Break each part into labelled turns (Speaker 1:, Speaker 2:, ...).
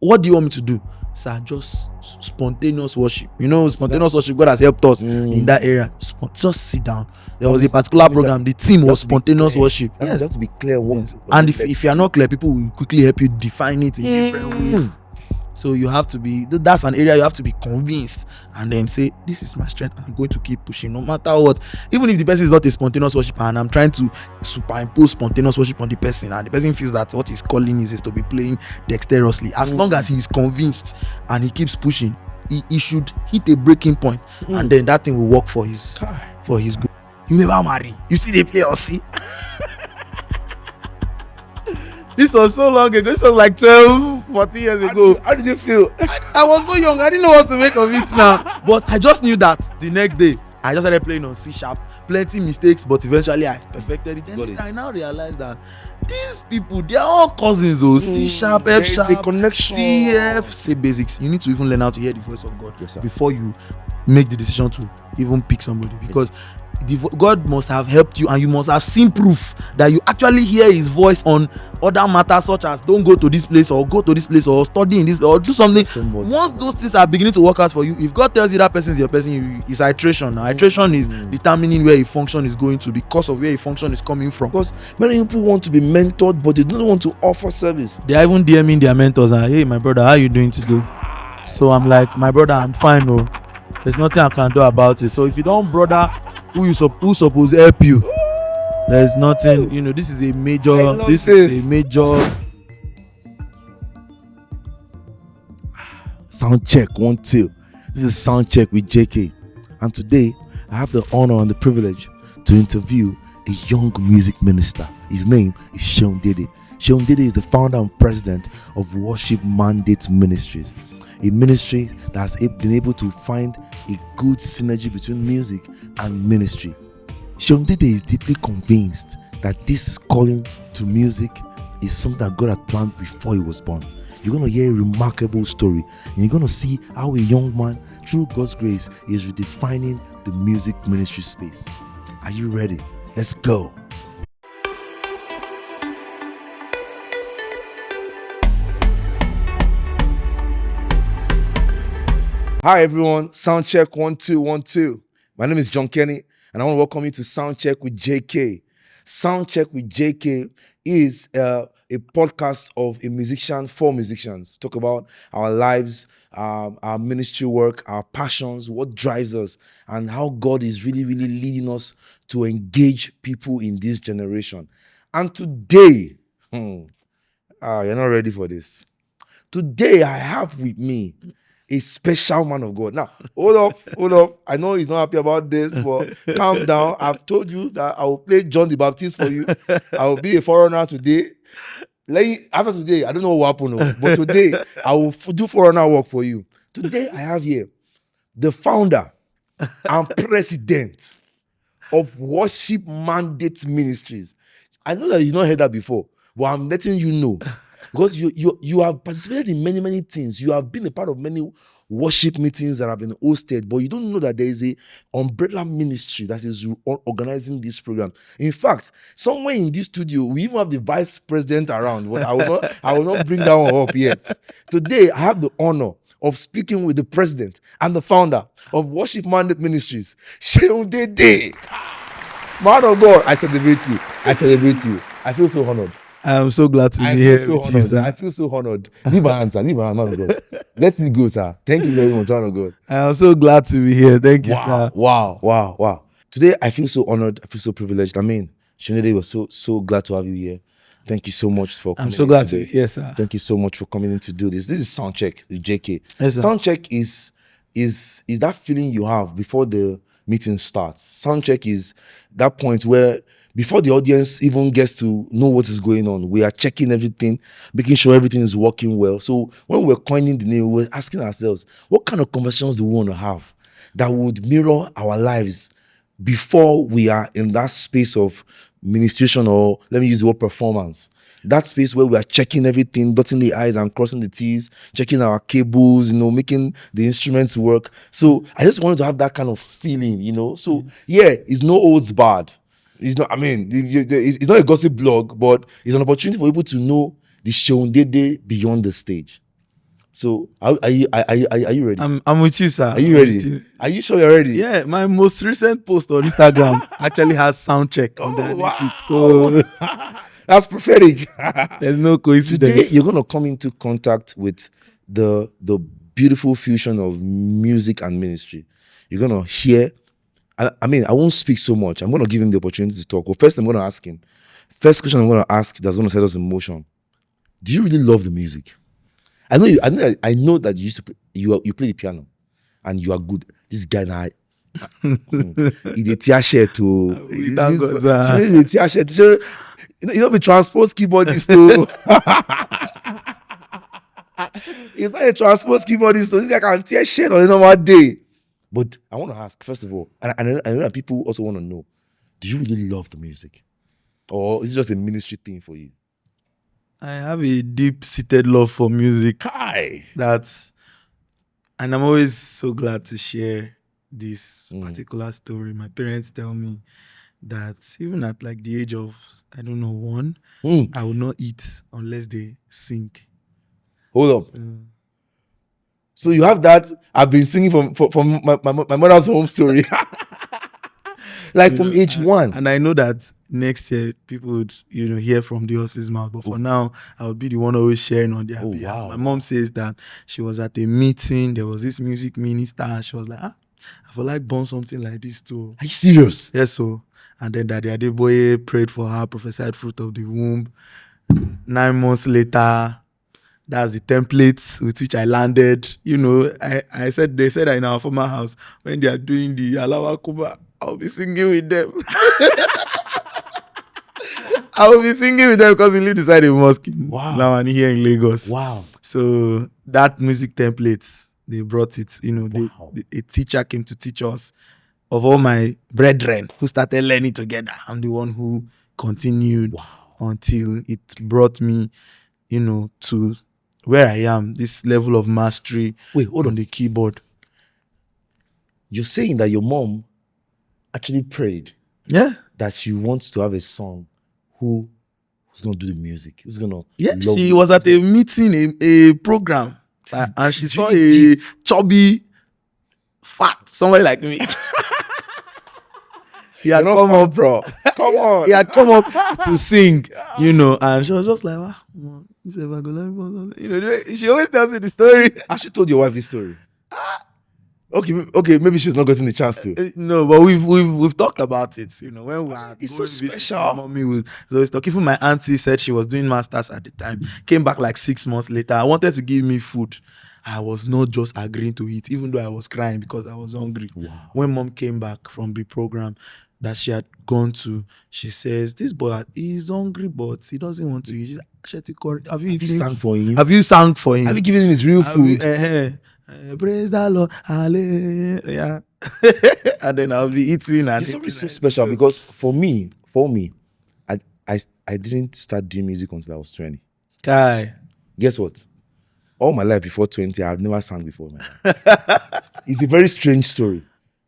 Speaker 1: what do you want me to do? Sir, just spontaneous worship. Spontaneous worship, God has helped us in that area. Just sit down. There was a particular program, the theme was spontaneous worship.
Speaker 2: Yes, you have to be clear.
Speaker 1: And if you are not clear, people will quickly help you define it in different ways. So you have to be, that's an area you have to be convinced and then say, this is my strength, I'm going to keep pushing no matter what. Even if the person is not a spontaneous worshiper and I'm trying to superimpose spontaneous worship on the person, and the person feels that what he's calling is to be playing dexterously, as long as he is convinced and he keeps pushing, he should hit a breaking point, and then that thing will work for his good. You never marry, you see they play or see. This was so long ago. This was like 12, 14 years ago.
Speaker 2: How did you feel?
Speaker 1: I was so young. I didn't know what to make of it now. But I just knew that the next day, I just started playing on C#. Plenty mistakes, but eventually I perfected it. And I now realized that these people, they are all cousins. C#, F#,
Speaker 2: a connection.
Speaker 1: C, F, C basics. You need to even learn how to hear the voice of God before you make the decision to even pick somebody. Because God must have helped you, and you must have seen proof that you actually hear his voice on other matters, such as don't go to this place or go to this place or study in this or do something. Once those things are beginning to work out for you, if God tells you that person is your person, it's iteration. Iteration is determining where a function is going to because of where a function is coming from.
Speaker 2: Because many people want to be mentored, but they don't want to offer service.
Speaker 1: They are even DMing their mentors and, hey, my brother, how are you doing today? So I'm like, my brother, I'm fine. No, there's nothing I can do about it. So if you don't, brother, who supposed to help you, there's nothing. This is a major
Speaker 2: Soundcheck 1 2. This is Soundcheck with JK, and today I have the honor and the privilege to interview a young music minister. His name is Seun Dede. Seun Dede is the founder and president of Worship Mandate Ministries, a ministry that has been able to find a good synergy between music and ministry. Seun Dede is deeply convinced that this calling to music is something that God had planned before he was born. You're going to hear a remarkable story, and you're going to see how a young man, through God's grace, is redefining the music ministry space. Are you ready? Let's go. Hi everyone, Soundcheck 1 2 1 2. My name is John Kenny, and I want to welcome you to Soundcheck with JK. Soundcheck with JK is a podcast of a musician for musicians. Talk about our lives, our ministry work, our passions, what drives us, and how God is really, really leading us to engage people in this generation. And today, you're not ready for this. Today, I have with me a special man of God. Now, hold up. I know he's not happy about this, but calm down. I've told you that I will play John the Baptist for you. I will be a forerunner today. After today, I don't know what will happen, but today I will do forerunner work for you. Today, I have here the founder and president of Worship Mandate Ministries. I know that you've not heard that before, but I'm letting you know. Because you have participated in many, many things. You have been a part of many worship meetings that have been hosted, but you don't know that there is a umbrella ministry that is organizing this program. In fact, somewhere in this studio, we even have the vice president around, but I will not bring that one up yet. Today, I have the honor of speaking with the president and the founder of Worship Mandate Ministries, Seun Dede. Man of God, I celebrate you. I feel so honored.
Speaker 1: I'm so glad to be here.
Speaker 2: I feel so honored. Leave my answer, man of God. Let it go, sir. Thank you very much, man of God.
Speaker 1: I'm so glad to be here. Thank you, sir.
Speaker 2: Wow. Today, I feel so honored. I feel so privileged. I mean, Seun Dede, was so glad to have you here. Thank you so much for coming.
Speaker 1: I'm so glad to be here, sir.
Speaker 2: Thank you so much for coming in to do this. This is Soundcheck with JK.
Speaker 1: Yes, sir.
Speaker 2: Soundcheck is that feeling you have before the meeting starts. Soundcheck is that point where before the audience even gets to know what is going on, we are checking everything, making sure everything is working well. So when we're coining the name, we're asking ourselves, what kind of conversations do we want to have that would mirror our lives before we are in that space of ministration, or let me use the word performance. That space where we are checking everything, dotting the I's and crossing the T's, checking our cables, making the instruments work. So I just wanted to have that kind of feeling, So yeah, it's no holds barred. It's not, it's not a gossip blog, but it's an opportunity for people to know the Seun Dede beyond the stage. So are you ready?
Speaker 1: I'm with you, sir.
Speaker 2: Are you ready? Are you sure you're ready?
Speaker 1: Yeah, my most recent post on Instagram actually has Soundcheck underneath
Speaker 2: wow.
Speaker 1: it. So
Speaker 2: That's prophetic.
Speaker 1: there's no coincidence.
Speaker 2: Today you're gonna come into contact with the beautiful fusion of music and ministry. You're gonna hear. I mean, I won't speak so much. I'm gonna give him the opportunity to talk. Well, first I'm gonna ask him. First question I'm gonna ask that's gonna set us in motion. Do you really love the music? I know you. I know that you used to play, you play the piano, and you are good. This guy now, he the tear shirt to.
Speaker 1: We thank God, sir.
Speaker 2: He the tear shirt. You know, be transpose keyboardist too. He's not a transpose keyboardist, so this guy can tear shirt on a normal day. But I want to ask first of all, and I know that people also want to know: do you really love the music, or is it just a ministry thing for you?
Speaker 1: I have a deep-seated love for music.
Speaker 2: Kai.
Speaker 1: And I'm always so glad to share this particular story. My parents tell me that even at like the age of, I don't know, 1, I will not eat unless they sing.
Speaker 2: Hold up. So you have that. I've been singing from my mother's home story. Like from age 1.
Speaker 1: And I know that next year people would, hear from the horse's mouth. But for now, I would be the one always sharing on their behalf.
Speaker 2: Wow.
Speaker 1: My mom says that she was at a meeting. There was this music minister. And she was like, I feel like born something like this too.
Speaker 2: Are you serious?
Speaker 1: Yes, so. And then Daddy Adeboye prayed for her, prophesied fruit of the womb. 9 months later, that's the templates with which I landed. They said that in our former house, when they are doing the Alawa Kuba, I'll be singing with them. I will be singing with them because we live beside a mosque now and here in Lagos.
Speaker 2: Wow.
Speaker 1: So that music templates, they brought it. A teacher came to teach us. Of all my brethren who started learning together, I'm the one who continued until it brought me, to where I am, this level of mastery on the keyboard.
Speaker 2: You're saying that your mom actually prayed that she wants to have a son who's going to do the music, who's going to
Speaker 1: she was at a meeting, a program, and she saw a chubby, fat, somebody like me. He had come up,
Speaker 2: bro. Come on.
Speaker 1: He had come up to sing, and she was just like, wow, she always tells me the story.
Speaker 2: I actually told your wife this story. Okay, maybe she's not getting the chance to.
Speaker 1: No, but we've talked about it. When we are
Speaker 2: it's so special.
Speaker 1: Mommy will always talk. Even my auntie said she was doing masters at the time. Came back like 6 months later. I wanted to give me food. I was not just agreeing to eat, even though I was crying because I was hungry.
Speaker 2: Wow.
Speaker 1: When mom came back from the program that she had gone to, she says, "This boy is hungry, but he doesn't want to eat." Have you
Speaker 2: sang for him?
Speaker 1: Have you sang for him?
Speaker 2: Have you given him his real food?
Speaker 1: Praise the Lord, hallelujah. And then I'll be eating. And
Speaker 2: it's always so special because for me, I didn't start doing music until I was 20.
Speaker 1: Kai.
Speaker 2: Guess what? All my life before 20, I've never sang before, man. It's a very strange story.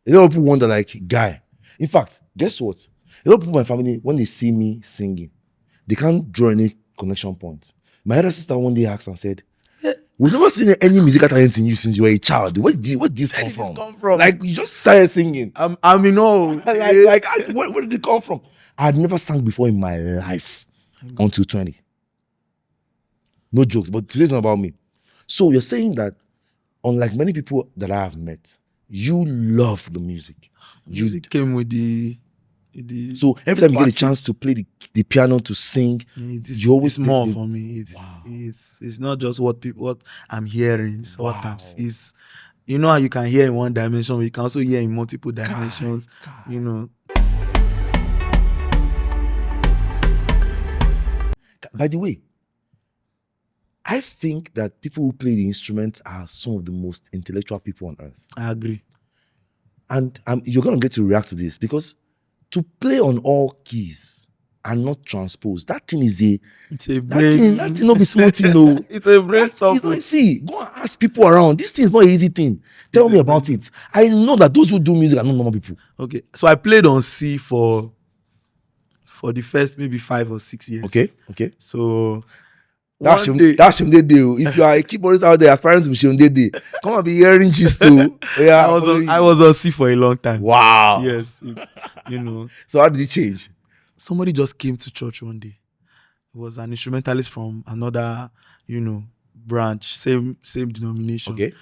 Speaker 2: A lot of people wonder, like, guy. In fact, guess what? A lot of people in my family, when they see me singing, they can't draw any connection point. My elder sister one day asked and said, "We've never seen any musical talent in you since you were a child. Where did this come from? Like, you just started singing."
Speaker 1: I mean, no.
Speaker 2: Where did it come from? I had never sang before in my life until 20. No jokes, but today's not about me. So you're saying that, unlike many people that I have met, you love the music.
Speaker 1: Music came with the
Speaker 2: so every time you get a chance to play the piano, to sing, you always
Speaker 1: more for me. It's not just what I'm hearing. It's what it's how you can hear in one dimension, but you can also hear in multiple dimensions.
Speaker 2: God. By the way, I think that people who play the instruments are some of the most intellectual people on earth.
Speaker 1: I agree.
Speaker 2: And you're going to get to react to this because to play on all keys and not transpose, that thing is
Speaker 1: it's a brain.
Speaker 2: That thing not be small thing, no.
Speaker 1: It's a brain software.
Speaker 2: See, go and ask people around. This thing is not an easy thing. Tell me about it. I know that those who do music are not normal people.
Speaker 1: Okay, so I played on C for the first maybe 5 or 6 years.
Speaker 2: Okay.
Speaker 1: So
Speaker 2: That's
Speaker 1: One day.
Speaker 2: Dede. If you are a keyboardist out there aspiring to be Seun Dede, come and be hearing gist too. Yeah,
Speaker 1: I was on C for a long time.
Speaker 2: Wow.
Speaker 1: Yes, it's, you know.
Speaker 2: So how did it change?
Speaker 1: Somebody just came to church one day. He was an instrumentalist from another, branch, same denomination.
Speaker 2: Okay.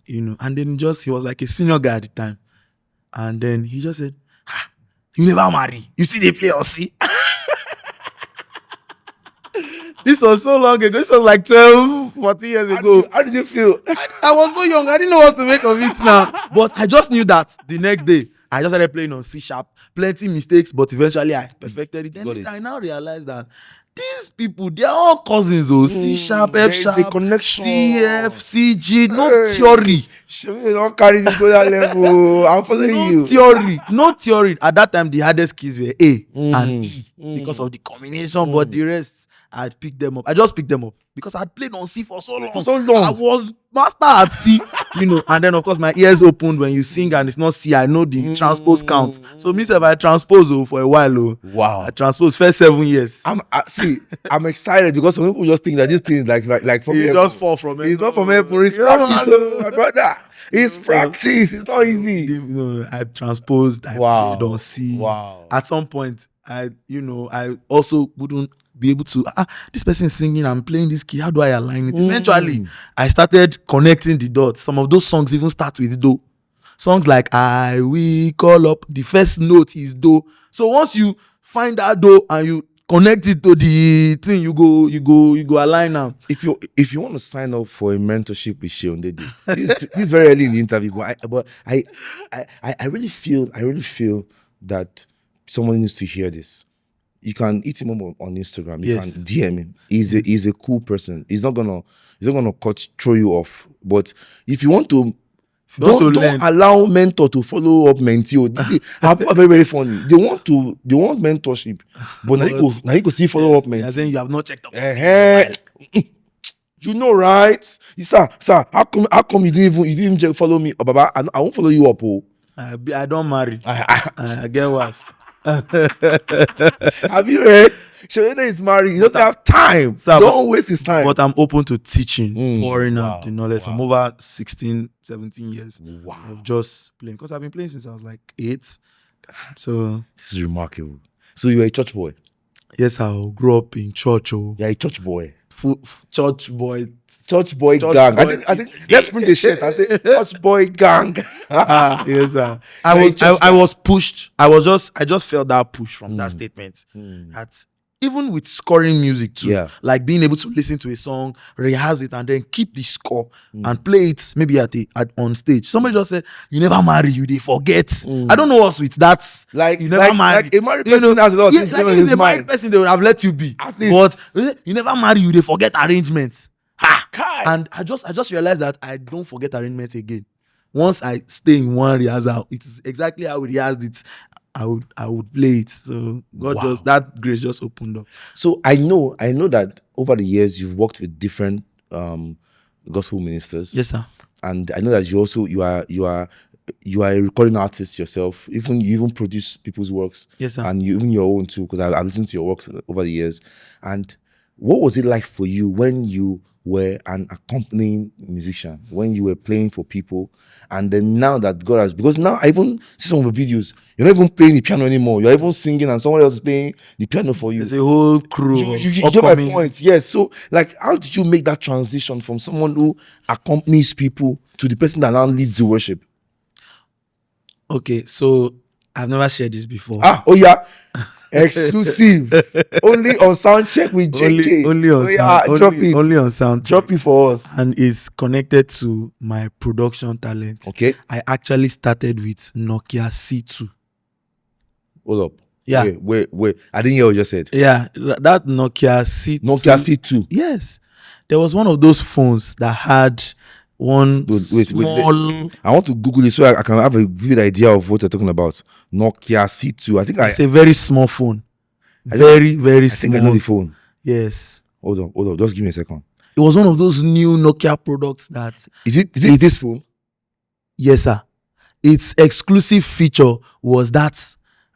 Speaker 1: And then he was like a senior guy at the time. And then he just said, you never marry. You see they play on C. This was so long ago. This was like 12, 14 years ago.
Speaker 2: How did you feel?
Speaker 1: I was so young. I didn't know what to make of it now. But I just knew that the next day, I just started playing on C sharp. Plenty mistakes, but eventually I perfected it. Then I now realized that these people, they are all cousins. C sharp, F sharp,
Speaker 2: There's a connection.
Speaker 1: C, F, C, G. No theory.
Speaker 2: You don't carry this to that level. I'm following you.
Speaker 1: No theory. At that time, the hardest keys were A and E because of the combination. But the rest, I'd pick them up. I just picked them up because I'd played on C for so long. I was master at C, and then of course my ears opened when you sing and it's not C. I know the transpose count. So myself, I transpose for a while.
Speaker 2: Wow.
Speaker 1: I transpose first 7 years.
Speaker 2: I'm excited because some people just think that this thing is like from
Speaker 1: you just fall from it.
Speaker 2: It's not from heaven. It's practice, my brother. It's practice. It's not easy.
Speaker 1: I transposed. I played on C.
Speaker 2: Wow.
Speaker 1: At some point, I also wouldn't be able to this person is singing, I'm playing this key, how do I align it? Eventually I started connecting the dots. Some of those songs even start with do. Songs like I will call up, the first note is do. So once you find that do and you connect it to the thing, you go align now.
Speaker 2: If you want to sign up for a mentorship with Seun Dede, this is very early in the interview, but I really feel that someone needs to hear this. You can hit him up on Instagram. You can DM him. He's a cool person. He's not gonna throw you off. But if you want to, don't allow mentor to follow up mentee. People are very, very funny. They want mentorship, but now you go see follow up mentee.
Speaker 1: As in you have not checked up.
Speaker 2: You know, right? Sir, how come you didn't even follow me? Oh, Baba, I won't follow you up. Oh.
Speaker 1: I don't marry. I get wife.
Speaker 2: Have you heard? Seun Dede is married. He doesn't have time. Sir, don't waste his time.
Speaker 1: But I'm open to teaching, pouring out the knowledge from over 16, 17 years of just playing. Because I've been playing since I was like 8. So
Speaker 2: this is remarkable. So you were a church boy?
Speaker 1: Yes, I grew up in church.
Speaker 2: You're a church boy.
Speaker 1: Church boy
Speaker 2: gang. I think let's print the shirt. I say church boy gang.
Speaker 1: Yes, sir. I was pushed. I just felt that push from that statement. That even with scoring music too, like being able to listen to a song, rehearse it, and then keep the score and play it maybe on stage. Somebody just said, "You never marry, you they forget." I don't know what's with that.
Speaker 2: Like
Speaker 1: you never marry.
Speaker 2: Like a married person has a lot of things
Speaker 1: like
Speaker 2: in his
Speaker 1: a
Speaker 2: mind.
Speaker 1: married person, they would have let you be. But you never marry, you they forget arrangements. And I just realized that I don't forget arrangements again. Once I stay in one rehearsal, it is exactly how we rehearsed it. I would play it. So God that grace just opened up.
Speaker 2: So I know that over the years you've worked with different gospel ministers.
Speaker 1: Yes, sir.
Speaker 2: And I know that you are a recording artist yourself. You even produce people's works.
Speaker 1: Yes, sir.
Speaker 2: And even your own too, because I've listened to your works over the years. And what was it like for you when you were an accompanying musician, when you were playing for people, and then now that God has, because now I even see some of the videos, you're not even playing the piano anymore, you're even singing and someone else is playing the piano for you.
Speaker 1: There's a whole crew.
Speaker 2: You get my point. Yes. So like, how did you make that transition from someone who accompanies people to the person that now leads the worship?
Speaker 1: Okay, so I've never shared this before.
Speaker 2: Exclusive. Only on Soundcheck with JK.
Speaker 1: Only on Soundcheck.
Speaker 2: Drop it for us.
Speaker 1: And it's connected to my production talent.
Speaker 2: Okay.
Speaker 1: I actually started with Nokia C2.
Speaker 2: Hold up.
Speaker 1: Yeah.
Speaker 2: Wait. I didn't hear what you just said.
Speaker 1: Yeah, that Nokia C2.
Speaker 2: Nokia C2.
Speaker 1: Yes. There was one of those phones that had one small...
Speaker 2: I want to Google it so I can have a vivid idea of what you're talking about. Nokia C2. I think
Speaker 1: it's a very small phone. Very small.
Speaker 2: I think I know the phone.
Speaker 1: Yes.
Speaker 2: Hold on. Just give me a second.
Speaker 1: It was one of those new Nokia products that...
Speaker 2: Is it this phone?
Speaker 1: Yes, sir. Its exclusive feature was that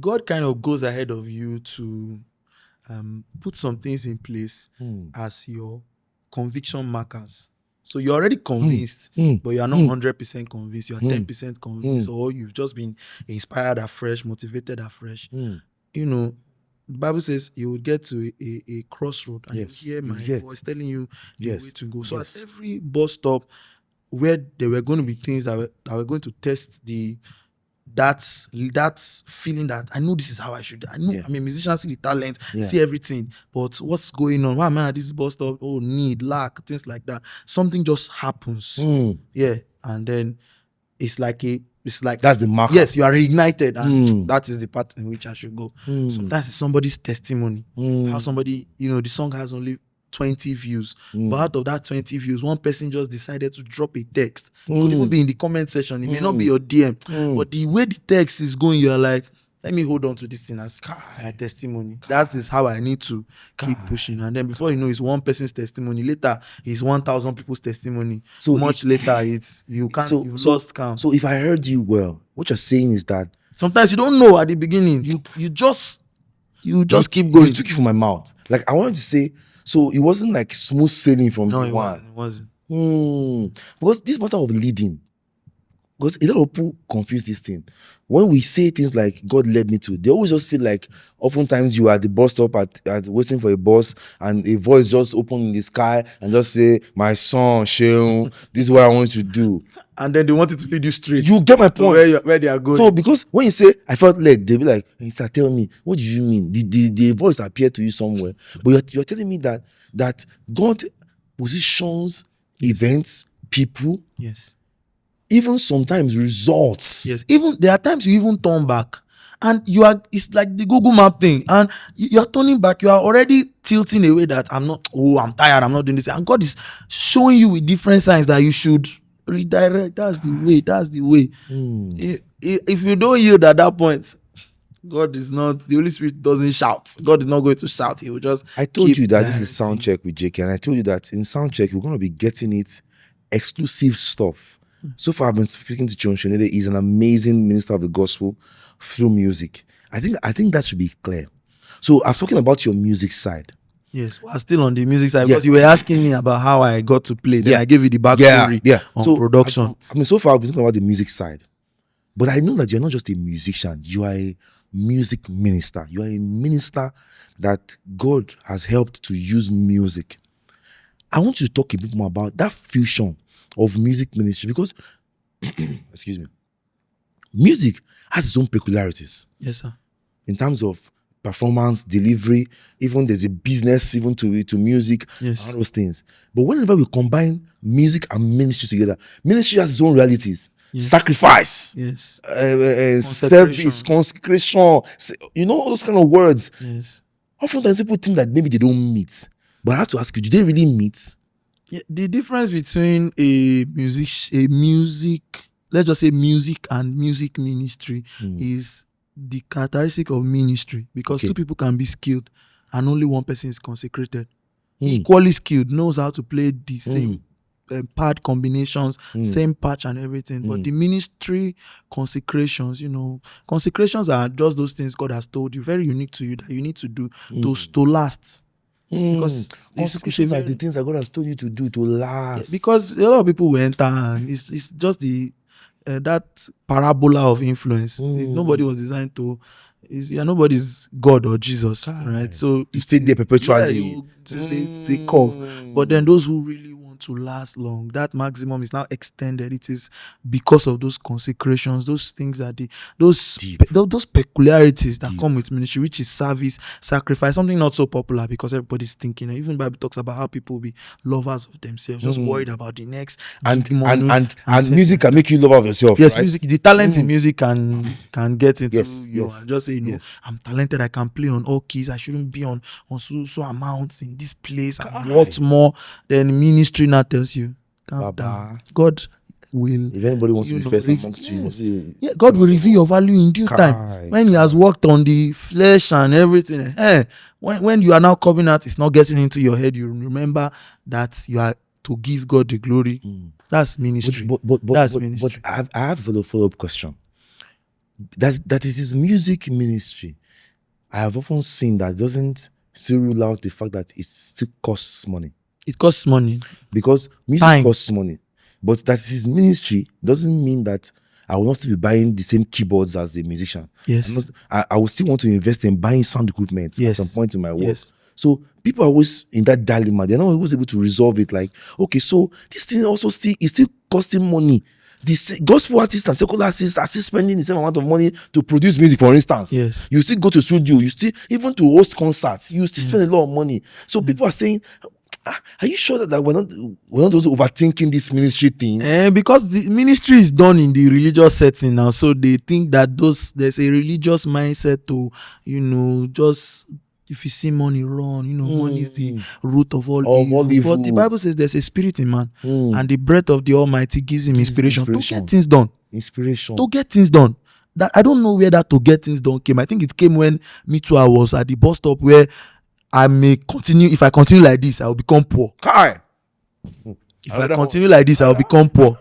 Speaker 1: God kind of goes ahead of you to put some things in place as your conviction markers. So you're already convinced, but you are not 100% convinced. You are 10% convinced, or you've just been inspired afresh, motivated afresh. You know, the Bible says you will get to a crossroad and
Speaker 2: Yes.
Speaker 1: you hear my
Speaker 2: Yes.
Speaker 1: voice telling you the
Speaker 2: Yes.
Speaker 1: way to go. So
Speaker 2: Yes.
Speaker 1: at every bus stop where there were going to be things that were going to test that feeling that I know this is how I should. I know I'm a musician, see the talent, see everything, but what's going on? Why am I at this bus stop? Oh, need, lack, things like that. Something just happens. Yeah, and then it's like
Speaker 2: that's the marker.
Speaker 1: Yes, you are reignited, and that is the part in which I should go. Sometimes it's somebody's testimony. How somebody, the song has only 20 views, but out of that 20 views, one person just decided to drop a text. It could even be in the comment section. It may not be your DM, but the way the text is going, you're like, let me hold on to this thing as my testimony. That is how I need to keep pushing. And then before you know, it's one person's testimony. Later, it's 1,000 people's testimony. So later, it's you've lost count.
Speaker 2: So if I heard you well, what you're saying is that
Speaker 1: sometimes you don't know at the beginning. You just keep going.
Speaker 2: You took it from my mouth. Like I wanted to say, so it wasn't like smooth sailing from the one.
Speaker 1: It wasn't.
Speaker 2: Because this matter of leading, because a lot of people confuse this thing. When we say things like God led me to, they always just feel like oftentimes you are at the bus stop at waiting for a bus and a voice just open in the sky and just say, my son, Seun, this is what I want you to do.
Speaker 1: And then they wanted to lead you straight.
Speaker 2: You get my point.
Speaker 1: Where they are going.
Speaker 2: So because when you say, I felt led, they'll be like, hey, sir, tell me, what do you mean? The voice appeared to you somewhere. But you're telling me that God positions events, people, even sometimes results.
Speaker 1: Yes, even there are times you even turn back and it's like the Google map thing, and you're turning back, you are already tilting away that I'm tired, I'm not doing this, and God is showing you with different signs that you should redirect. That's the way. If you don't yield at that point, God is not, the Holy Spirit doesn't shout. God is not going to shout. He will just
Speaker 2: I told you that this is Soundcheck with JK, and I told you that in Soundcheck we're going to be getting it exclusive stuff. So far I've been speaking to John Dede. He's an amazing minister of the gospel through music. I think that should be clear. So I was talking about your music side.
Speaker 1: Yes, we're still on the music side because you were asking me about how I got to play. Then I gave you the backstory on production.
Speaker 2: So far I've been talking about the music side. But I know that you're not just a musician, you are a music minister. You are a minister that God has helped to use music. I want you to talk a bit more about that fusion of music ministry, because excuse me, music has its own peculiarities.
Speaker 1: Yes, sir.
Speaker 2: In terms of performance, delivery, even there's a business even to music, all those things. But whenever we combine music and ministry together, ministry has its own realities. Sacrifice, service, consecration, all those kind of words. Oftentimes people think that maybe they don't meet, but I have to ask you, do they really meet?
Speaker 1: Yeah, the difference between a music, let's just say music and music ministry is the characteristic of ministry, because two people can be skilled and only one person is consecrated. Equally skilled, knows how to play the same pad combinations, same patch and everything. But the ministry consecrations, consecrations are just those things God has told you, very unique to you, that you need to do to last. Because
Speaker 2: consecrations are the things that God has told you to do to last.
Speaker 1: Because a lot of people will enter and it's just the that parabola of influence. Nobody was designed to. Nobody's God or Jesus, right? So
Speaker 2: to stay there perpetually.
Speaker 1: It's a curve. But then those who really want to last long, that maximum is now extended. It is because of those consecrations, those things that those peculiarities that come with ministry, which is service, sacrifice, something not so popular because everybody's thinking. Even the Bible talks about how people will be lovers of themselves, just worried about the next
Speaker 2: and
Speaker 1: money,
Speaker 2: and music can make you lover of yourself.
Speaker 1: Yes,
Speaker 2: right?
Speaker 1: music, the talent in music can get into you and just say, I'm talented, I can play on all keys, I shouldn't be on so amounts in this place. And what more than ministry now tells you, calm down. God will,
Speaker 2: if anybody wants to be first amongst you,
Speaker 1: God will reveal your value in due time. When he has worked on the flesh and everything, when you are now coming out, it's not getting into your head. You remember that you are to give God the glory. That's ministry.
Speaker 2: But I have a follow-up question. that is his music ministry. I have often seen that doesn't still rule out the fact that it still costs money.
Speaker 1: It costs money.
Speaker 2: Because music
Speaker 1: Time.
Speaker 2: costs money. But that is his ministry doesn't mean that I will not still be buying the same keyboards as a musician.
Speaker 1: Yes.
Speaker 2: I will still want to invest in buying sound equipment
Speaker 1: Yes.
Speaker 2: at some point in my work.
Speaker 1: Yes.
Speaker 2: So people are always in that dilemma. They're not always able to resolve it. Like, okay, so this thing also still is still costing money. The gospel artists and secular artists are still spending the same amount of money to produce music, for instance.
Speaker 1: Yes.
Speaker 2: You still go to studio, you still, even to host concerts, you still spend a lot of money. So people are saying, are you sure that we're not also overthinking this ministry thing?
Speaker 1: Because the ministry is done in the religious setting now, so they think that there's a religious mindset to, just if you see money run, money is the root of all evil. But the Bible says there's a spirit in man, and the breath of the Almighty gives him inspiration to get things done. To get things done. That I don't know where that to get things done came. I think it came when me too, I was at the bus stop where I may continue. If I continue like this, I will become poor.
Speaker 2: Kai.
Speaker 1: If I continue like this, I will become poor.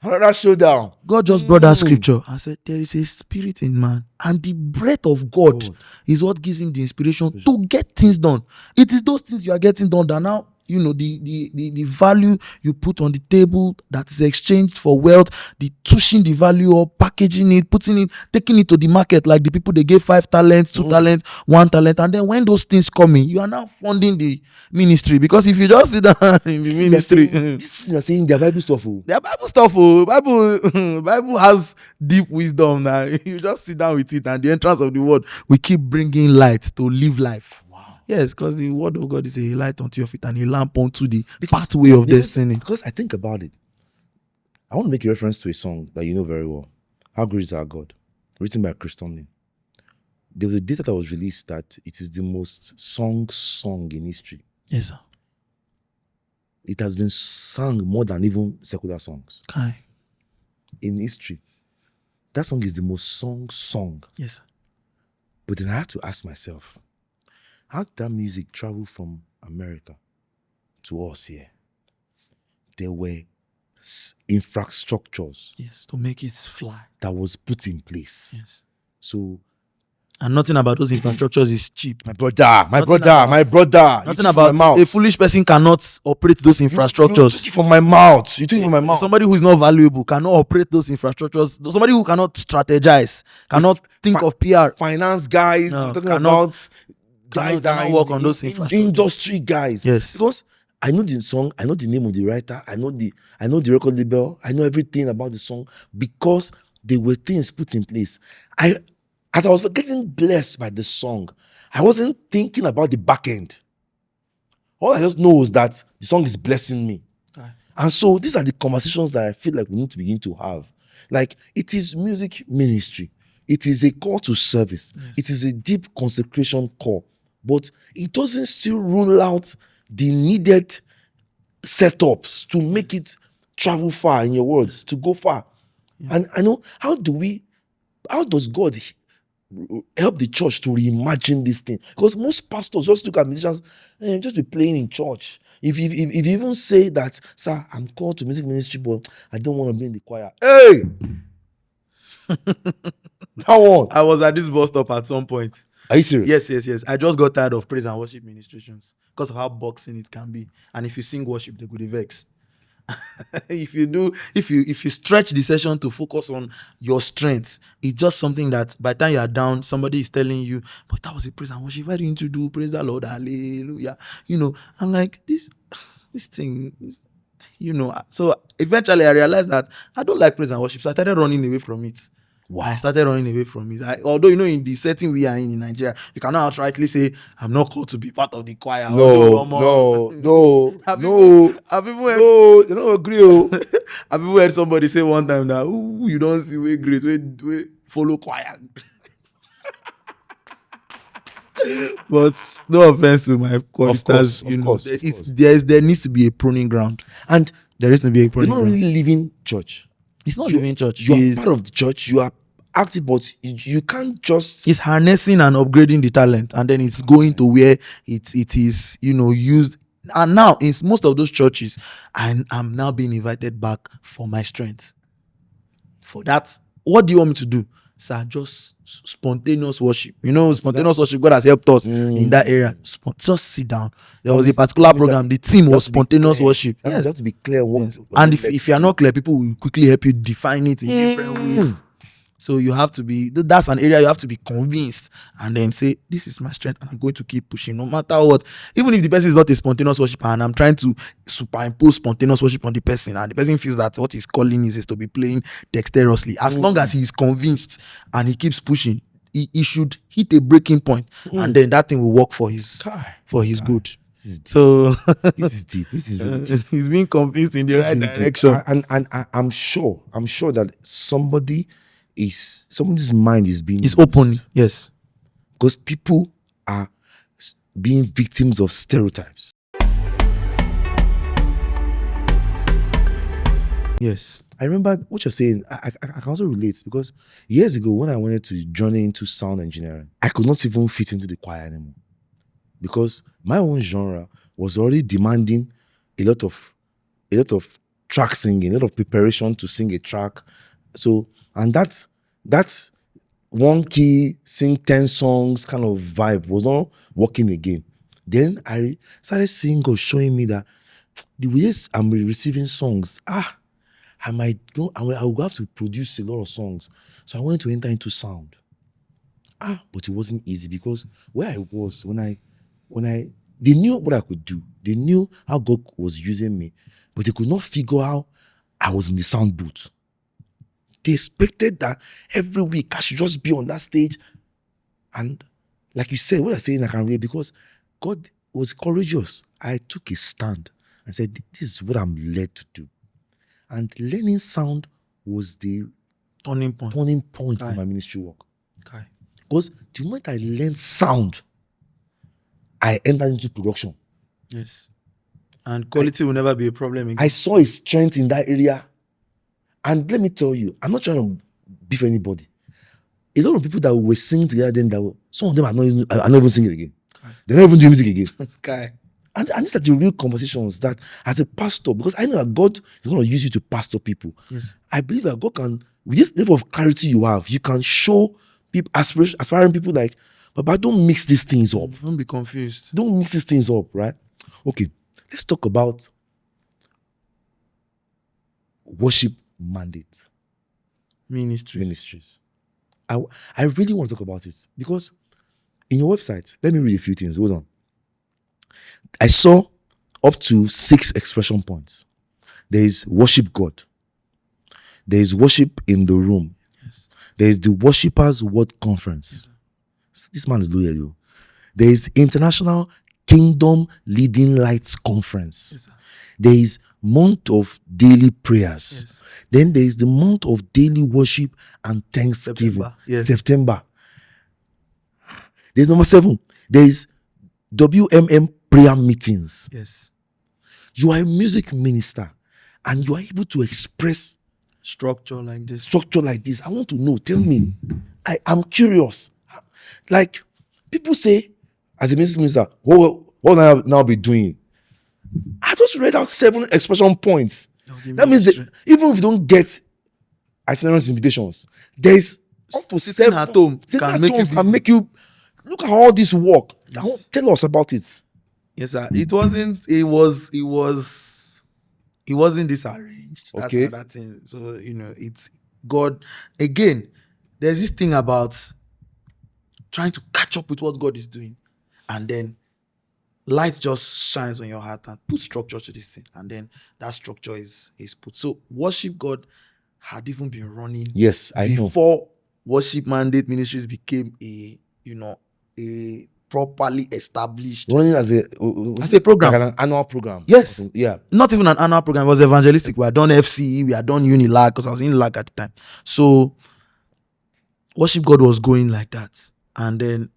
Speaker 2: Another showdown.
Speaker 1: God just brought that scripture and said, there is a spirit in man, and the breath of God is what gives him the inspiration to get things done. It is those things you are getting done that now, the value you put on the table that is exchanged for wealth, the tushing the value up, packaging it, putting it, taking it to the market, like the people they gave 5 talents, 2 talents, 1 talent, and then when those things come in, you are now funding the ministry. Because if you just sit down in the ministry,
Speaker 2: this is saying their Bible stuff.
Speaker 1: Their Bible stuff, Bible has deep wisdom. Now you just sit down with it, and the entrance of the word will keep bringing light to live life. Yes, because the word of God is a light unto your feet and a lamp unto the pathway of destiny.
Speaker 2: Because I think about it, I want to make a reference to a song that you know very well. How Great Is Our God, written by Chris Tomlin. There was a data that was released that it is the most sung song in history.
Speaker 1: Yes, sir.
Speaker 2: It has been sung more than even secular songs.
Speaker 1: Okay.
Speaker 2: In history. That song is the most sung song.
Speaker 1: Yes, sir.
Speaker 2: But then I have to ask myself, how did that music travel from America to us here? There were infrastructures.
Speaker 1: Yes, to make it fly.
Speaker 2: That was put in place.
Speaker 1: Yes.
Speaker 2: So,
Speaker 1: and nothing about those infrastructures is cheap.
Speaker 2: My brother.
Speaker 1: Nothing about a foolish person cannot operate those infrastructures.
Speaker 2: You took it from my mouth. You took it from my mouth.
Speaker 1: Somebody who is not valuable cannot operate those infrastructures. Somebody who cannot strategize, cannot think of PR.
Speaker 2: Finance guys, talking about guys that work on those infrastructures. Industry guys.
Speaker 1: Yes.
Speaker 2: Because I know the song, I know the name of the writer, I know the record label, I know everything about the song because there were things put in place. As I was getting blessed by the song, I wasn't thinking about the back end. All I just know is that the song is blessing me. Okay. And so these are the conversations that I feel like we need to begin to have. Like, it is music ministry. It is a call to service. Yes. It is a deep consecration call. But it doesn't still rule out the needed setups to make it travel far, in your words, to go far. Yeah. And I know, how does God help the church to reimagine this thing? Because most pastors just look at musicians and just be playing in church. If you even say that, sir, I'm called to music ministry, but I don't want to be in the choir. Hey! That one.
Speaker 1: I was at this bus stop at some point.
Speaker 2: Are you serious?
Speaker 1: Yes. I just got tired of praise and worship ministrations because of how boxing it can be. And if you sing worship, they go to vex. If you stretch the session to focus on your strengths, it's just something that by the time you are down, somebody is telling you, but that was a praise and worship. Why didn't you do praise the Lord? Hallelujah. I'm like, this thing is, so eventually I realized that I don't like praise and worship. So I started running away from it. Wow. I started running away from it. Although, in the setting we are in Nigeria, you cannot outrightly say, I'm not called to be part of the choir.
Speaker 2: No. You don't agree.
Speaker 1: Have you heard somebody say one time that, you don't see way great, we follow choir. But no offense to my choristers, there needs to be a pruning ground.
Speaker 2: And
Speaker 1: there is to be a pruning ground.
Speaker 2: You're not really living church.
Speaker 1: It's not living church.
Speaker 2: You are part of the church. You are active, but you can't just...
Speaker 1: It's harnessing and upgrading the talent, and then it's going to where it is, used. And now, in most of those churches, I'm now being invited back for my strength. For that, what do you want me to do? sir, just spontaneous worship. You know, spontaneous worship. God has helped us in that area. Just sit down. There was a particular program. The theme was spontaneous worship.
Speaker 2: Yes, you have to be clear.
Speaker 1: Yes. And if you are not clear, people will quickly help you define it in different ways. So you have to be, that's an area you have to be convinced and then say, this is my strength and I'm going to keep pushing no matter what. Even if the person is not a spontaneous worshiper and I'm trying to superimpose spontaneous worship on the person and the person feels that what he's calling is to be playing dexterously, as long as he is convinced and he keeps pushing, he should hit a breaking point and then that thing will work for his good.
Speaker 2: This is deep.
Speaker 1: So
Speaker 2: this is deep. This is really deep.
Speaker 1: He's being convinced in the right direction.
Speaker 2: And I'm sure that somebody's mind is being
Speaker 1: open. Yes.
Speaker 2: Because people are being victims of stereotypes.
Speaker 1: Yes.
Speaker 2: I remember what you're saying. I can also relate because years ago when I wanted to journey into sound engineering, I could not even fit into the choir anymore because my own genre was already demanding a lot of track singing, a lot of preparation to sing a track. So, and that's one key, sing 10 songs kind of vibe was not working again. Then I started seeing God showing me that the ways I'm receiving songs, I will have to produce a lot of songs. So I wanted to enter into sound. But it wasn't easy because where I was, they knew what I could do. They knew how God was using me, but they could not figure out I was in the sound booth. They expected that every week I should just be on that stage. And like you said, what I'm saying, I can relate because God was courageous. I took a stand and said, this is what I'm led to do. And learning sound was the turning point in my ministry work.
Speaker 1: Okay.
Speaker 2: Because the moment I learned sound, I entered into production.
Speaker 1: Yes. And quality will never be a problem again.
Speaker 2: I saw a strength in that area. And let me tell you, I'm not trying to beef anybody. A lot of people that were singing together then, some of them are not even singing again. Okay. They're not even doing music again.
Speaker 1: Okay.
Speaker 2: And these are the real conversations that as a pastor, because I know that God is going to use you to pastor people.
Speaker 1: Yes.
Speaker 2: I believe that God can, with this level of clarity you have, you can show people, aspiring people like, but don't mix these things up.
Speaker 1: Don't be confused.
Speaker 2: Don't mix these things up, right? Okay, let's talk about worship mandate. Ministries. I really want to talk about it because in your website, let me read a few things. Hold on. I saw up to 6 expression points. There is worship God. There is worship in the room.
Speaker 1: Yes.
Speaker 2: There is the Worshipers World Conference. Yes. This man is loyal. There is International Kingdom Leading Lights Conference.
Speaker 1: Yes,
Speaker 2: there is month of daily prayers.
Speaker 1: Yes.
Speaker 2: Then there is the month of daily worship and thanksgiving. September. There's number 7. There is WMM prayer meetings.
Speaker 1: Yes.
Speaker 2: You are a music minister and you are able to express
Speaker 1: structure like this.
Speaker 2: I want to know. Tell me. I'm curious. Like people say, as a music minister, what will I now be doing? I just read out 7 expression points. That means that even if you don't get itinerant invitations, there is
Speaker 1: sitting at home
Speaker 2: can make you look at all this work. Yes. Tell us about it.
Speaker 1: Yes, sir. It wasn't disarranged. That's
Speaker 2: okay.
Speaker 1: Another thing. So, it's God. Again, there's this thing about trying to catch up with what God is doing. And then light just shines on your heart and put structure to this thing. And then that structure is put. So worship God had even been running.
Speaker 2: Yes, I know.
Speaker 1: Before Worship Mandate Ministries became a properly established.
Speaker 2: Running as
Speaker 1: a program.
Speaker 2: Like an annual program.
Speaker 1: Yes.
Speaker 2: Yeah.
Speaker 1: Not even an annual program. It was evangelistic. We had done FCE. We had done Unilag because I was in Lag at the time. So Worship God was going like that. And then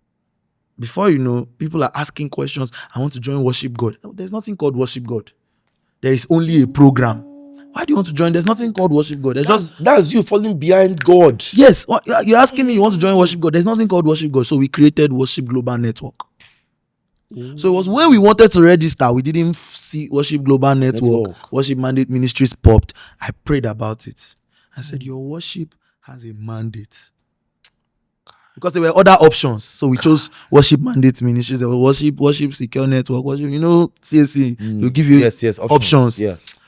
Speaker 1: before people are asking questions, I want to join Worship God. There's nothing called Worship God. There is only a program. Why do you want to join? There's nothing called Worship God.
Speaker 2: That's you falling behind God.
Speaker 1: Yes. You're asking me you want to join Worship God. There's nothing called Worship God. So we created Worship Global Network. So it was when we wanted to register, we didn't see Worship Global Network. Worship Mandate Ministries popped. I prayed about it. I said, your worship has a mandate. because there were other options. So we chose worship mandate ministries. There was worship secure network, worship, CSC. They'll give you
Speaker 2: yes,
Speaker 1: options.
Speaker 2: Yes.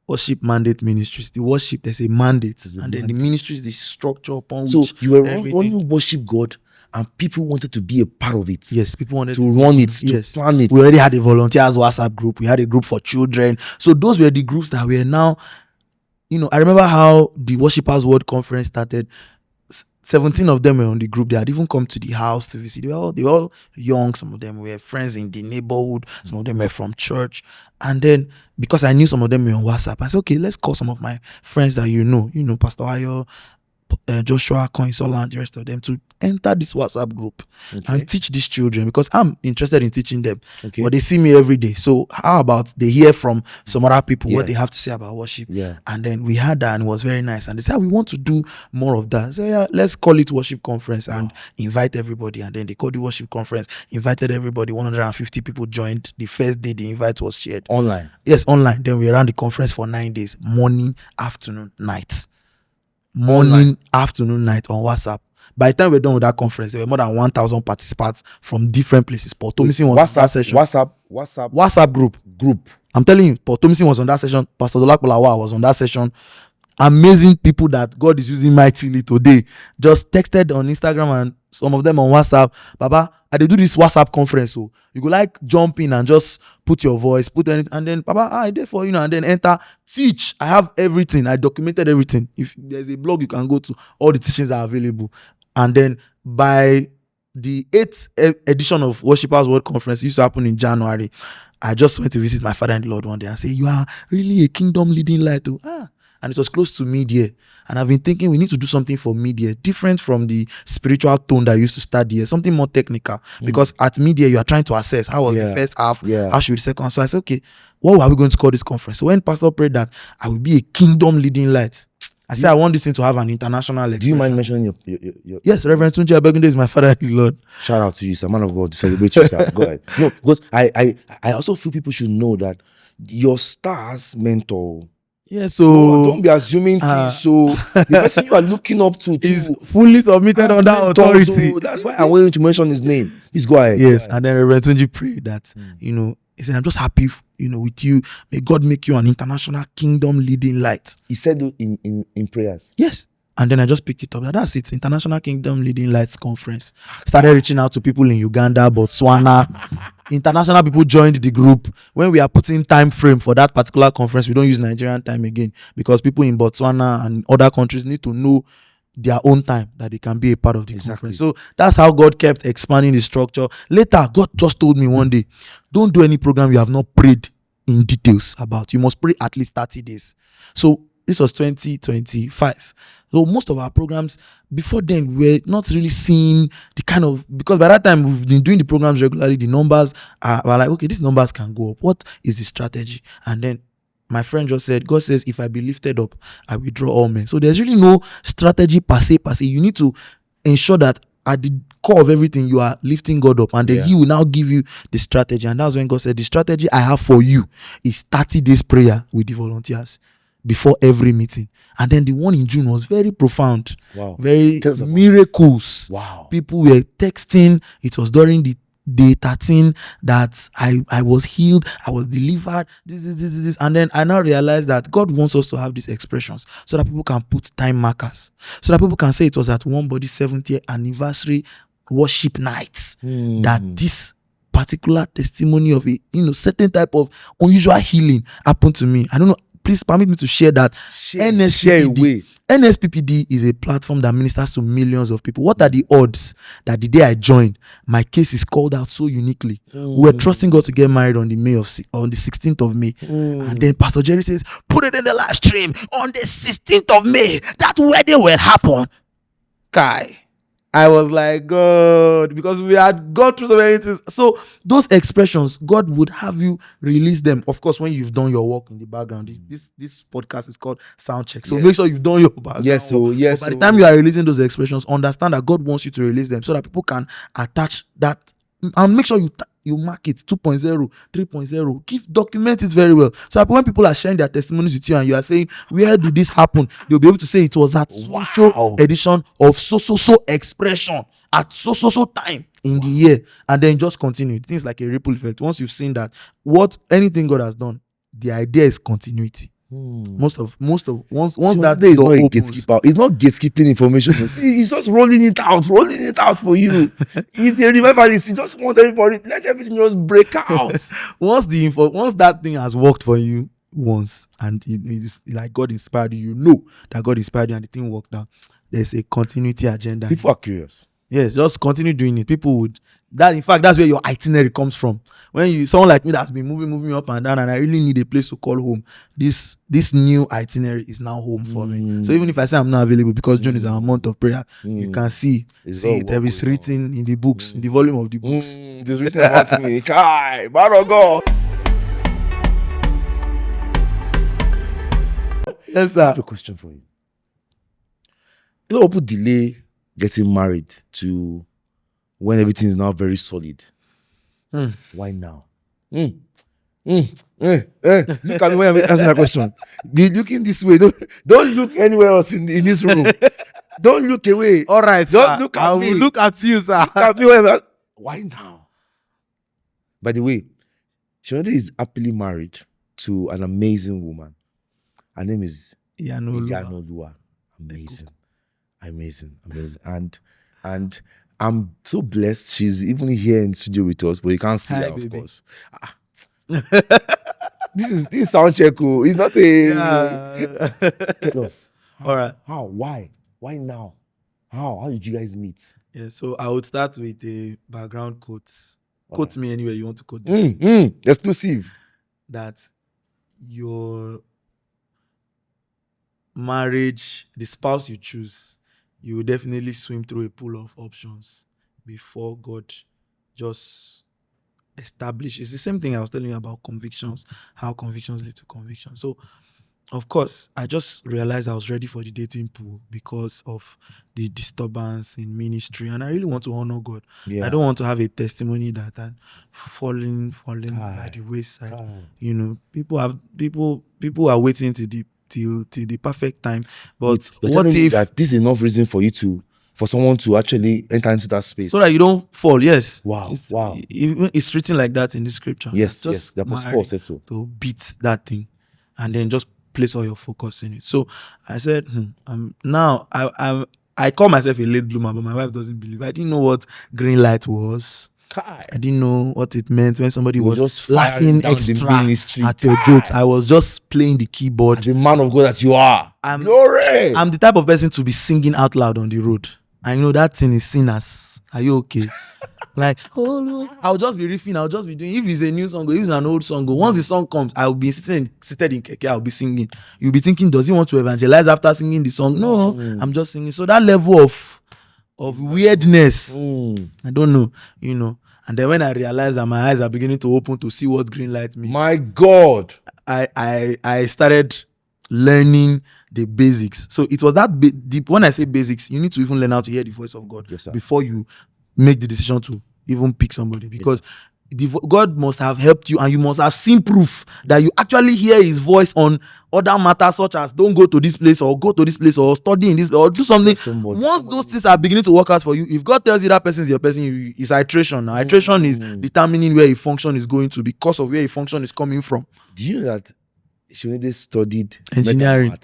Speaker 1: Worship mandate ministries. The worship, there's a mandate.
Speaker 2: There's a
Speaker 1: And then the
Speaker 2: mandate.
Speaker 1: ministry is the structure upon
Speaker 2: So
Speaker 1: which
Speaker 2: you were
Speaker 1: everything-
Speaker 2: running worship God, and people wanted to be a part of it.
Speaker 1: Yes, people wanted
Speaker 2: to run it, to plan it.
Speaker 1: We already had a volunteers WhatsApp group. We had a group for children. So those were the groups that were now, I remember how the Worshipers World Conference started. 17 of them were on the group. They had even come to the house to visit. They were all young. Some of them were friends in the neighborhood. Some of them were from church. And then, because I knew some of them were on WhatsApp, I said, okay, let's call some of my friends that Pastor Ayo, Joshua, Coinsola, and the rest of them to enter this WhatsApp group and teach these children, because I'm interested in teaching them. But they see me every day. So how about they hear from some other people what they have to say about worship? And then we had that, and it was very nice. And they said, we want to do more of that. So let's call it worship conference and invite everybody. And then they called the worship conference, invited everybody. 150 people joined. The first day the invite was shared.
Speaker 2: Online?
Speaker 1: Yes, online. Then we ran the conference for 9 days, morning, afternoon, night. Morning, afternoon, night on WhatsApp. By the time we're done with that conference, there were more than 1,000 participants from different places. Paul Thomason was on that session. WhatsApp group. I'm telling you, Paul Thomason was on that session. Pastor Dolakulawa was on that session. Amazing people that God is using mightily today. Just texted on Instagram and some of them on WhatsApp. Baba, I do this WhatsApp conference. So you go like jump in and just put your voice, put anything, and then Baba, I did for and then enter, teach. I have everything. I documented everything. If there's a blog you can go to, all the teachings are available. And then by the 8th edition of Worshipers World Conference, it used to happen in January, I just went to visit my father in the Lord one day and say, you are really a kingdom leading light. And it was close to media. And I've been thinking we need to do something for media, different from the spiritual tone that used to start here, something more technical. Because at media, you are trying to assess how was the first half, how should be the second half. So I said, okay, what are we going to call this conference? So when Pastor prayed that I will be a kingdom leading light, I said, I want this thing to have an international expression.
Speaker 2: Do you mind mentioning your
Speaker 1: Yes, Reverend Tunji Abegunde is my father in the Lord.
Speaker 2: Shout out to you, sir, man of God, to celebrate you, sir. Go ahead. No, because I also feel people should know that your stars mentor.
Speaker 1: Yeah, so
Speaker 2: don't be assuming things. So the person you are looking up to
Speaker 1: is fully submitted on that authority.
Speaker 2: So that's why I want you to mention his name. Please go ahead.
Speaker 1: Yes, and then Reverend Tunji prayed that he said, I'm just happy with you. May God make you an international kingdom leading light.
Speaker 2: He said in prayers.
Speaker 1: Yes. And then I just picked it up. That's it. International Kingdom Leading Lights Conference. Started reaching out to people in Uganda, Botswana. International people joined the group. When we are putting time frame for that particular conference, we don't use Nigerian time again, because people in Botswana and other countries need to know their own time that they can be a part of the conference. So that's how God kept expanding the structure. Later, God just told me one day, don't do any program you have not prayed in details about. You must pray at least 30 days. So this was 2025. So most of our programs before then, we were not really seeing the kind of, because by that time we've been doing the programs regularly, the numbers were like, okay, these numbers can go up. What is the strategy? And then my friend just said, God says, if I be lifted up, I will draw all men. So there's really no strategy per se. You need to ensure that at the core of everything, you are lifting God up, and then He will now give you the strategy. And that's when God said, the strategy I have for you is 30 days prayer with the volunteers before every meeting. And then the one in June was very profound.
Speaker 2: Wow.
Speaker 1: Very miracles.
Speaker 2: Wow.
Speaker 1: People were texting. It was during the day 13 that I was healed, I was delivered, this. And then I now realized that God wants us to have these expressions so that people can put time markers, so that people can say it was at One Body 70th anniversary worship nights that this particular testimony of a certain type of unusual healing happened to me. I don't know. Please permit me to share that. NSPPD is a platform that ministers to millions of people. What are the odds that the day I joined, my case is called out so uniquely? We were trusting God to get married on the 16th of May. And then Pastor Jerry says, put it in the live stream on the 16th of May. That wedding will happen. Kai. I was like, God, because we had gone through so many things. So those expressions, God would have you release them. Of course, when you've done your work in the background. This podcast is called Soundcheck. So make sure you've done your background. But by the time you are releasing those expressions, understand that God wants you to release them so that people can attach that, and make sure you mark it 2.0, 3.0. Document it very well. So when people are sharing their testimonies with you and you are saying, where did this happen? They'll be able to say it was at so edition of so expression at so time in the year, and then just continue. Things like a ripple effect. Once you've seen that, anything God has done, the idea is continuity. Once that
Speaker 2: day is
Speaker 1: door
Speaker 2: not a
Speaker 1: opens,
Speaker 2: gatekeeper. It's not gatekeeping information. See, he's just rolling it out for you. He's a revivalist. He just wants everybody, let everything just break out.
Speaker 1: once that thing has worked for you once, and it's like God inspired you, that God inspired you and the thing worked out, there's a continuity agenda.
Speaker 2: People are curious.
Speaker 1: Yes, just continue doing it. People would in fact, that's where your itinerary comes from. When someone like me that's been moving up and down, and I really need a place to call home, this new itinerary is now home for me. So even if I say I'm not available because June is our month of prayer, you can see it. It's written in the books, in the volume of the books.
Speaker 2: It's written about me. Kai, man of God.
Speaker 1: Yes, sir.
Speaker 2: I have a question for you. A lot of people delay getting married to when everything is now very solid. Why now? Look at me when I'm asking that question. Be looking this way. Don't look anywhere else in this room. Don't look away.
Speaker 1: All right,
Speaker 2: don't look at me.
Speaker 1: I will look at you, sir.
Speaker 2: Look at me. Why now? By the way, Seun is happily married to an amazing woman. Her name is Iyanoluwa. Amazing. And I'm so blessed. She's even here in studio with us, but you can't see her, of course. This is Soundcheck. It's not a. Tell us.
Speaker 1: All right.
Speaker 2: How? Why? Why now? How did you guys meet?
Speaker 1: Yeah, so I would start with a background quote. Quote me anywhere you want to quote this.
Speaker 2: Exclusive.
Speaker 1: That your marriage, the spouse you choose, you will definitely swim through a pool of options before God just establishes. It's the same thing I was telling you about convictions, how convictions lead to conviction. So, of course, I just realized I was ready for the dating pool because of the disturbance in ministry, and I really want to honor God. Yeah. I don't want to have a testimony that I'm falling by the wayside. You know, people are waiting till the perfect time. But what if
Speaker 2: that this is enough reason for you for someone to actually enter into that space
Speaker 1: so that you don't fall? Yes.
Speaker 2: Wow.
Speaker 1: It's written like that in the scripture.
Speaker 2: Yes. The Apostle Paul said so.
Speaker 1: To beat that thing, and then just place all your focus in it. So I said, now I call myself a late bloomer, but my wife doesn't believe. I didn't know what green light was. I didn't know what it meant when somebody was just laughing extra at your jokes. I was just playing the keyboard.
Speaker 2: As the man of God that you are.
Speaker 1: I'm the type of person to be singing out loud on the road. I know that thing is seen as, are you okay? Like, oh Lord. I'll just be riffing. I'll just be doing, if it's a new song, if it's an old song, once the song comes, I'll be seated in keke, I'll be singing. You'll be thinking, does he want to evangelize after singing the song? No, I'm just singing. So that level of weirdness, I don't know, you know. And then when I realized that my eyes are beginning to open to see what green light means,
Speaker 2: my God,
Speaker 1: I started learning the basics. So it was that deep. When I say basics, you need to even learn how to hear the voice of God before you make the decision to even pick somebody, because God must have helped you, and you must have seen proof that you actually hear his voice on other matters, such as don't go to this place or go to this place or study in this or do something. Once those things are beginning to work out for you, if God tells you that person is your person, it's iteration. Now, iteration is determining where a function is going to because of where a function is coming from.
Speaker 2: Do you know that Seun studied
Speaker 1: engineering?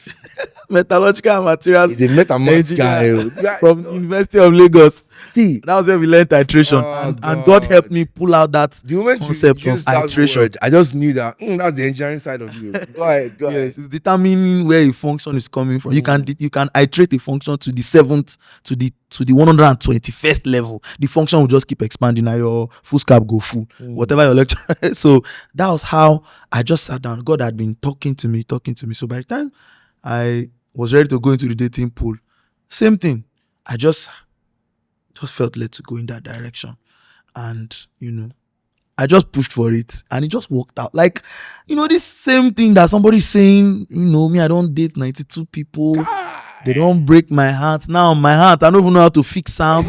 Speaker 1: Metallurgical and materials.
Speaker 2: He's a metamath guy
Speaker 1: from University of Lagos.
Speaker 2: See,
Speaker 1: that was where we learned iteration, and God helped me pull out that concept of iteration.
Speaker 2: Word, I just knew that that's the engineering side of you. Go ahead.
Speaker 1: Yes, it's determining where a function is coming from. You can iterate a function to the 7th to the 121st level. The function will just keep expanding, and your full scarp go full. Whatever your lecture. So that was how I just sat down. God had been talking to me. So by the time I was ready to go into the dating pool, same thing. I just felt led to go in that direction. And, you know, I just pushed for it, and it just worked out. Like, you know, this same thing that somebody's saying, you know, me, I don't date 92 people. They don't break my heart. Now, my heart, I don't even know how to fix them.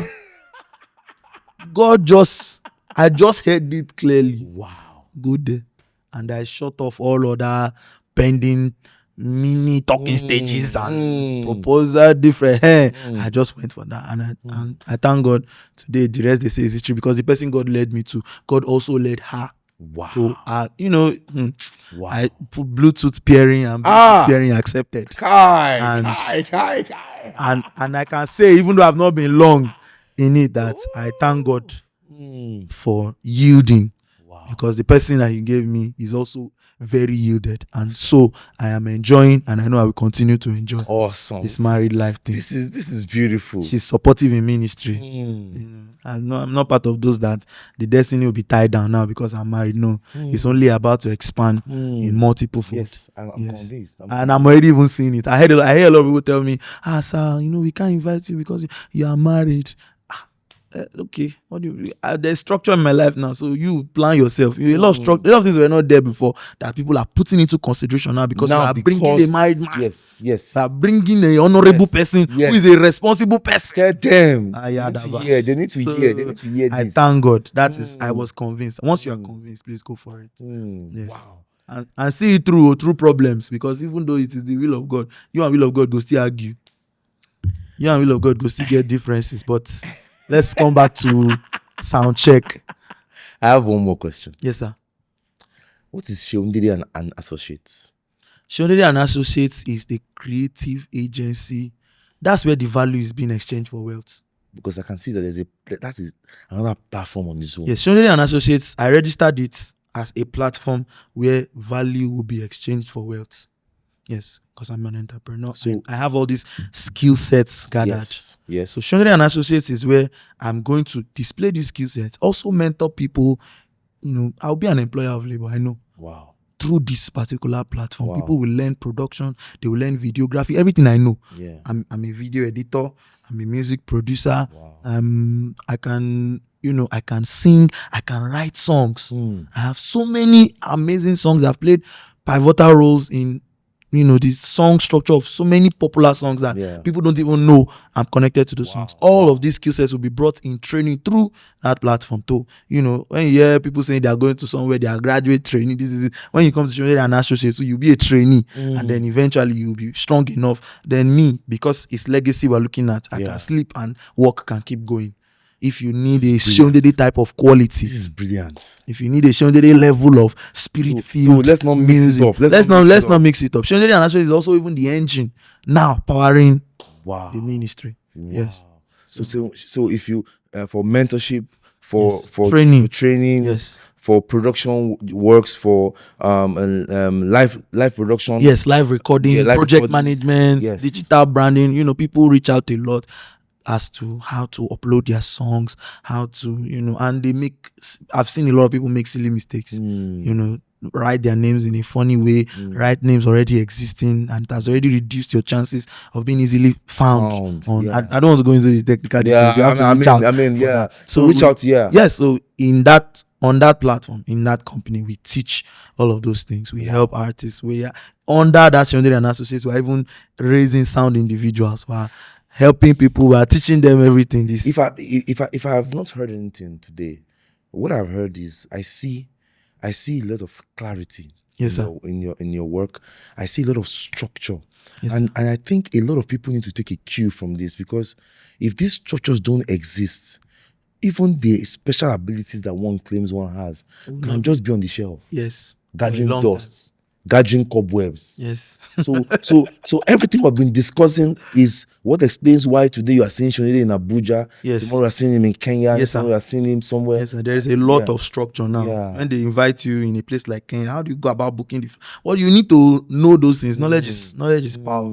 Speaker 1: God just I just heard it clearly.
Speaker 2: Wow.
Speaker 1: Go there. And I shut off all other pending mini talking stages and proposal different. I just went for that. And I thank God today the rest they say is history, because the person God led me to, God also led her
Speaker 2: Wow.
Speaker 1: to
Speaker 2: Wow.
Speaker 1: I put Bluetooth pairing and Bluetooth pairing accepted. And I can say, even though I've not been long in it, that I thank God for yielding.
Speaker 2: Wow.
Speaker 1: Because the person that he gave me is also very yielded, and so I am enjoying, and I know I will continue to enjoy
Speaker 2: Awesome.
Speaker 1: this married life thing.
Speaker 2: This is beautiful.
Speaker 1: She's supportive in ministry. I'm not part of those that the destiny will be tied down now because I'm married. No, it's only about to expand in multiple folds.
Speaker 2: Yes, and I'm convinced.
Speaker 1: And I'm already even seeing it. I hear a lot of people tell me, sir, we can't invite you because you are married. Okay, what do you? There's structure in my life now, so you plan yourself. A lot of things were not there before that people are putting into consideration now, because you are bringing a married man.
Speaker 2: Yes.
Speaker 1: You are bringing a honorable person who is a responsible person.
Speaker 2: Get them.
Speaker 1: They
Speaker 2: need to hear. They need to hear. They need to hear this.
Speaker 1: I thank God. That is, I was convinced. Once you are convinced, please go for it. Yes.
Speaker 2: Wow.
Speaker 1: And see it through problems, because even though it is the will of God, you and will of God go still argue. You and will of God go still get differences, but. Let's come back to Soundcheck.
Speaker 2: I have one more question.
Speaker 1: Yes, sir.
Speaker 2: What is Seun, Dede and Associates?
Speaker 1: Seun, Dede and Associates is the creative agency. That's where the value is being exchanged for wealth.
Speaker 2: Because I can see that that is another platform on this one.
Speaker 1: Yes, Seun, Dede and Associates, I registered it as a platform where value will be exchanged for wealth. Yes, because I'm an entrepreneur. So I have all these skill sets gathered.
Speaker 2: Yes.
Speaker 1: So Seun, Dede and Associates is where I'm going to display these skill sets. Also mentor people. I'll be an employer of labor. I know.
Speaker 2: Wow.
Speaker 1: Through this particular platform, people will learn production. They will learn videography. Everything I know.
Speaker 2: Yeah.
Speaker 1: I'm a video editor. I'm a music producer.
Speaker 2: Wow.
Speaker 1: I can sing. I can write songs. I have so many amazing songs. I've played pivotal roles in the song structure of so many popular songs that people don't even know I'm connected to the songs. All of these skill sets will be brought in training through that platform too. When you hear people saying they are going to somewhere, they are graduate training, this is it. When you come to Seun, Dede and Associates, so you'll be a trainee, and then eventually you'll be strong enough. Then me, because it's legacy we're looking at, I can sleep and work can keep going. If you need a Seun Dede type of quality,
Speaker 2: this is brilliant.
Speaker 1: If you need a Seun Dede level of spirit filled,
Speaker 2: so let's not mix it up.
Speaker 1: Let's not mix it up. Seun Dede and Associates is also even the engine now powering the ministry.
Speaker 2: Wow.
Speaker 1: Yes.
Speaker 2: So if you for mentorship, for
Speaker 1: training,
Speaker 2: for trainings, for production works, for live production,
Speaker 1: live recording, project management, digital branding. People reach out a lot as to how to upload their songs, how to, and I've seen a lot of people make silly mistakes, write their names in a funny way, write names already existing, and it has already reduced your chances of being easily found on. I don't want to go into the technical details. You have to reach out.
Speaker 2: So reach out,
Speaker 1: so on that platform, in that company, we teach all of those things. We help artists. We are under that Seun Dede and Associates. We're even raising sound individuals. We're helping people. We are teaching them everything.
Speaker 2: If I have not heard anything today, what I've heard is I see a lot of clarity in your work. I see a lot of structure. And I think a lot of people need to take a cue from this, because if these structures don't exist, even the special abilities that one claims one has can just be on the shelf.
Speaker 1: Yes.
Speaker 2: Gathering dust, gathering cobwebs.
Speaker 1: Yes.
Speaker 2: So everything we've been discussing is what explains why today you are seeing Seun Dede in Abuja.
Speaker 1: Yes.
Speaker 2: Tomorrow you are seeing him in Kenya.
Speaker 1: Yes,
Speaker 2: tomorrow you are seeing him somewhere.
Speaker 1: Yes, there is a lot of structure now. When they invite you in a place like Kenya, how do you go about booking you need to know those things. Knowledge is power.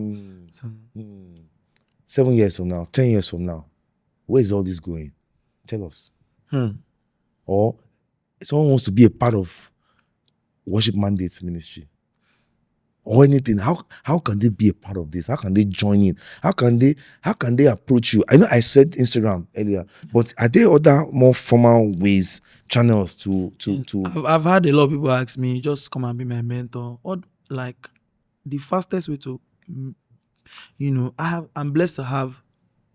Speaker 2: 7 years from now, 10 years from now, where is all this going? Tell us. Or someone wants to be a part of Worship Mandates Ministry or anything. How can they be a part of this? How can they join in? How can they approach you? I know I said Instagram earlier, but are there other more formal ways, channels to
Speaker 1: I've had a lot of people ask me, just come and be my mentor. Or like the fastest way to I'm blessed to have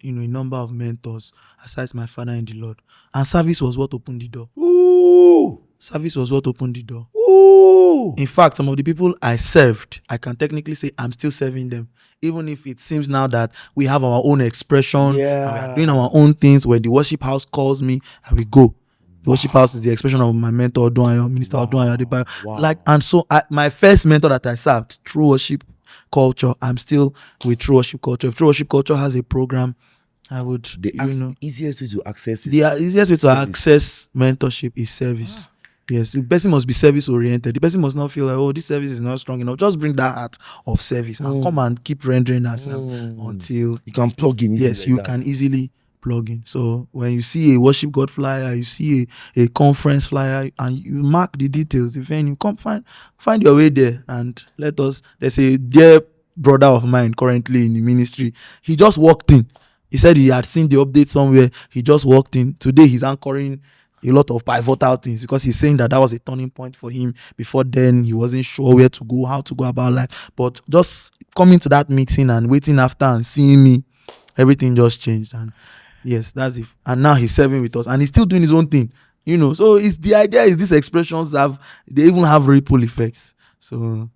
Speaker 1: a number of mentors aside my father in the Lord. And service was what opened the door.
Speaker 2: Ooh.
Speaker 1: Service was what opened the door.
Speaker 2: Ooh.
Speaker 1: In fact, some of the people I served, I can technically say I'm still serving them. Even if it seems now that we have our own expression, and we are doing our own things. When the worship house calls me, I will go. The worship house is the expression of my mentor, Odunayo, Minister Odunayo Adebayo. Like, and so my first mentor that I served, True Worship Culture, I'm still with True Worship Culture. If True Worship Culture has a program, I would,
Speaker 2: The easiest way to access is
Speaker 1: the easiest way to
Speaker 2: service.
Speaker 1: access mentorship is service. Yes, the person must be service oriented. The person must not feel like, oh, this service is not strong enough. Just bring that heart of service and come and keep rendering us until
Speaker 2: You can plug in easily.
Speaker 1: yes, you can easily plug in. So when you see a worship God flyer, you see a conference flyer, and you mark the details, the venue, come find your way there and let us. There's a dear brother of mine currently in the ministry. He just walked in. He said he had seen the update somewhere. He just walked in. Today he's anchoring a lot of pivotal things because he's saying that was a turning point for him. Before then, he wasn't sure where to go, how to go about life. But just coming to that meeting and waiting after and seeing me, everything just changed. And yes, that's it. And now he's serving with us and he's still doing his own thing. So it's the idea is these expressions they even have ripple effects. So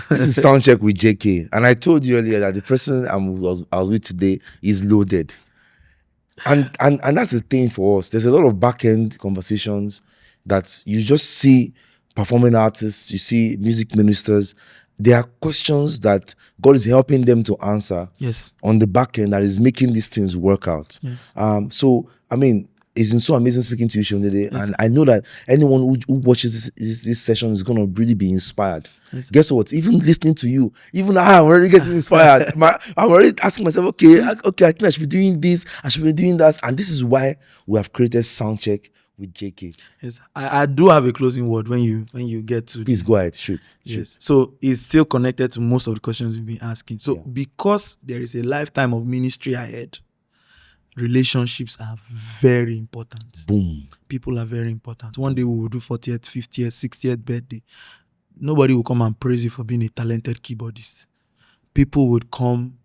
Speaker 2: this is Soundcheck with JK. And I told you earlier that the person I was with today is loaded. And that's the thing for us. There's a lot of back-end conversations that you just see performing artists, you see music ministers. There are questions that God is helping them to answer on the back end that is making these things work out.
Speaker 1: Yes.
Speaker 2: So, I mean, it's been so amazing speaking to you, Seun Dede. And I know that anyone who watches this session is going to really be inspired. Yes. Guess what? Even listening to you, even I'm already getting inspired. I'm already asking myself, okay, I think I should be doing this, I should be doing that. And this is why we have created Soundcheck with JK.
Speaker 1: Yes, I do have a closing word when you get to.
Speaker 2: Please go ahead, shoot.
Speaker 1: Yes. So it's still connected to most of the questions we've been asking. So because there is a lifetime of ministry ahead, relationships are very important.
Speaker 2: Boom.
Speaker 1: People are very important. One day we will do 40th, 50th, 60th birthday. Nobody will come and praise you for being a talented keyboardist. People would come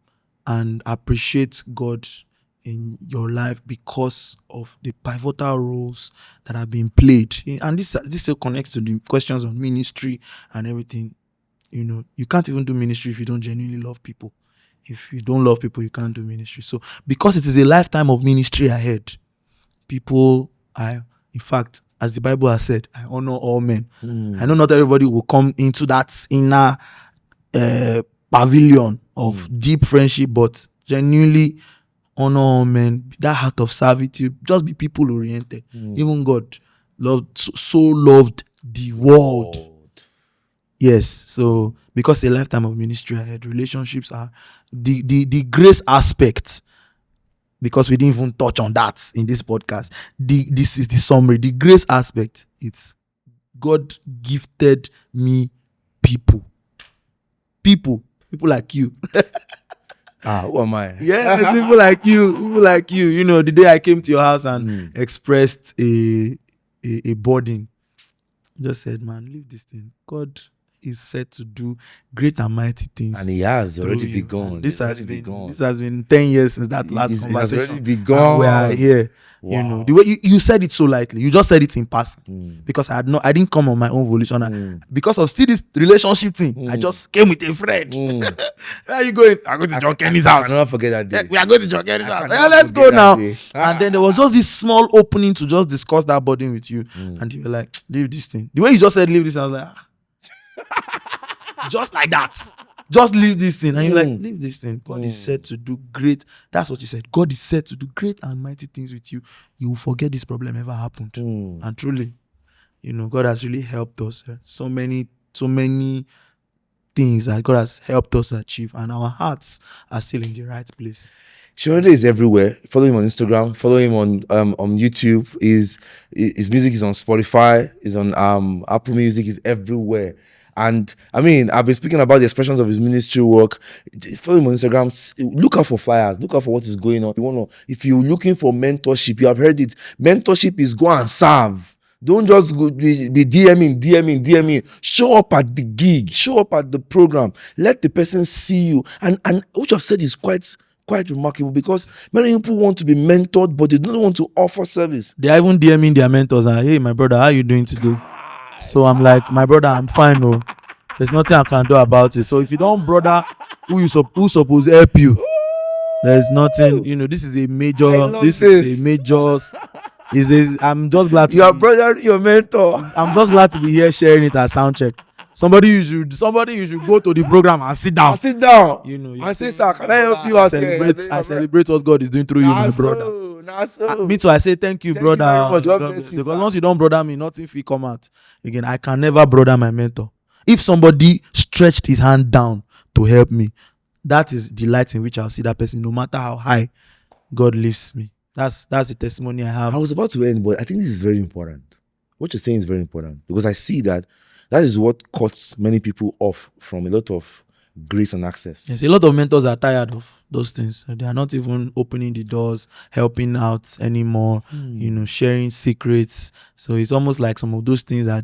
Speaker 1: and appreciate God in your life because of the pivotal roles that have been played. And this still connects to the questions on ministry and everything. You can't even do ministry if you don't genuinely love people. If you don't love people, you can't do ministry. So because it is a lifetime of ministry ahead, in fact, as the Bible has said, I honor all men. I know not everybody will come into that inner pavilion of deep friendship, but genuinely honor all men. That heart of servitude, just be people oriented. Even God so loved the world. Yes, so because a lifetime of ministry ahead, relationships are the grace aspect. Because we didn't even touch on that in this podcast. This is the summary. The grace aspect, it's God gifted me people like you.
Speaker 2: Who am I?
Speaker 1: Yeah, people like you. The day I came to your house and expressed a burden, just said, man, leave this thing. God is set to do great and mighty things,
Speaker 2: and he has already begun.
Speaker 1: This has been 10 years since that last conversation.
Speaker 2: It has already begun.
Speaker 1: We are here.
Speaker 2: Wow.
Speaker 1: The way you said it so lightly, you just said it in passing because I didn't come on my own volition. Because of still this relationship thing, I just came with a friend. Where are you going? I'm going to John Kenny's house.
Speaker 2: I never forget that day.
Speaker 1: We are going to John Kenny's house. Let's go now. And then there was just this small opening to just discuss that burden with you, and you were like, leave this thing. The way you just said leave this, I was like, just like that. Just leave this thing. And you're like, leave this thing. God is set to do great. That's what you said. God is set to do great and mighty things with you. You will forget this problem ever happened. And truly, God has really helped us. So many things that God has helped us achieve. And our hearts are still in the right place.
Speaker 2: Seun Dede is everywhere. Follow him on Instagram. Follow him on YouTube. His music is on Spotify. Is on Apple Music. Is everywhere. And I mean, I've been speaking about the expressions of his ministry work. Follow him on Instagram. Look out for flyers. Look out for what is going on. If you're looking for mentorship, you have heard it. Mentorship is go and serve. Don't just be DMing. Show up at the gig. Show up at the program. Let the person see you. And what you've said is quite quite remarkable because many people want to be mentored, but they don't want to offer service.
Speaker 1: They are even DMing their mentors and, hey, my brother, how you doing today? So I'm like, my brother, I'm fine. No, there's nothing I can do about it. So if you don't, brother, who supposed to help you? There's nothing. This is a major. I'm just glad to
Speaker 2: Your brother, your mentor.
Speaker 1: I'm just glad to be here sharing it at Soundcheck. Somebody you should go to the program and sit down.
Speaker 2: And say, sir, can I help you?
Speaker 1: I celebrate what God is doing through you, my brother. Me too. I say thank you, brother. Because once you don't brother me, nothing will come out. Again, I can never brother my mentor. If somebody stretched his hand down to help me, that is the light in which I'll see that person, no matter how high God lifts me. That's the testimony I have.
Speaker 2: I was about to end, but I think this is very important. What you're saying is very important because I see that is what cuts many people off from a lot of grace and access.
Speaker 1: Yes, a lot of mentors are tired of those things. They are not even opening the doors, helping out anymore, sharing secrets. So it's almost like some of those things are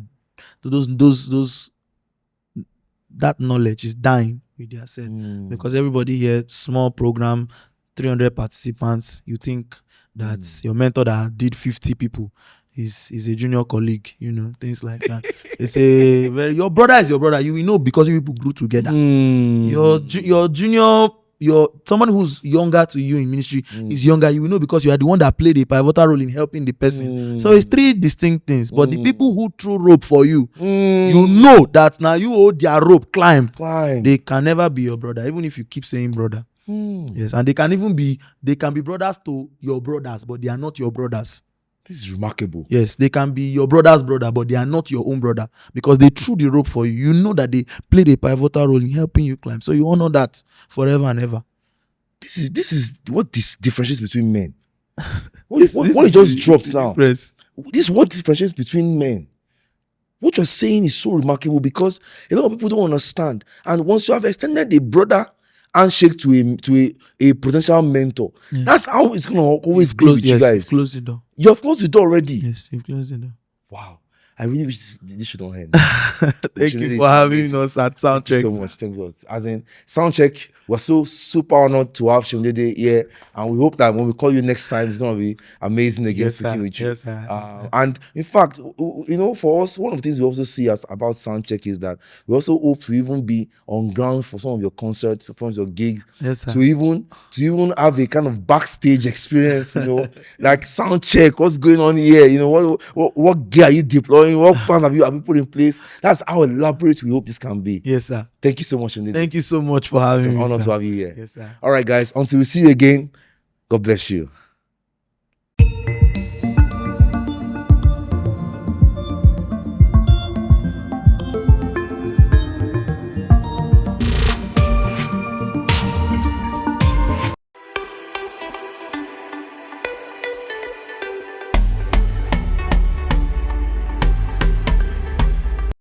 Speaker 1: that knowledge is dying with their self. Because everybody here, small program, 300 participants, you think that your mentor that did 50 people is a junior colleague, things like that. They say, your brother is your brother. You will know because you people grew together. Your junior, someone who's younger to you in ministry is younger. You will know because you are the one that played a pivotal role in helping the person. So it's three distinct things. But the people who threw rope for you, you know that now you hold their rope, climb. They can never be your brother, even if you keep saying brother. Yes, and they can be brothers to your brothers, but they are not your brothers.
Speaker 2: This is remarkable.
Speaker 1: Yes, they can be your brother's brother, but they are not your own brother because they threw the rope for you. You know that they played a pivotal role in helping you climb. So you honor that forever and ever.
Speaker 2: This is what this differentiates between men. What you just dropped now. This is what differentiates between men. What you're saying is so remarkable because a lot of people don't understand. And once you have extended a brother handshake to a potential mentor, that's how it's gonna always go with you guys.
Speaker 1: You've closed the door.
Speaker 2: You have closed the door already.
Speaker 1: Yes, you've closed the door.
Speaker 2: Wow. I really wish this should not end.
Speaker 1: Thank you for having us at Soundcheck.
Speaker 2: Thank you so much. Thank you. As in Soundcheck, we're so super honored to have Seun Dede here, and we hope that when we call you next time, it's gonna be amazing again speaking with you.
Speaker 1: Yes, sir.
Speaker 2: And in fact, for us, one of the things we also see about Soundcheck is that we also hope to even be on ground for some of your concerts, some of your gigs, to even have a kind of backstage experience. Like Soundcheck, what's going on here? What gear are you deploying? What plans have you put in place? That's how elaborate we hope this can be.
Speaker 1: Yes, sir.
Speaker 2: Thank you so much, Dede.
Speaker 1: Thank you so much for having me.
Speaker 2: It's an honor to have you here.
Speaker 1: Yes, sir.
Speaker 2: All right, guys. Until we see you again, God bless you.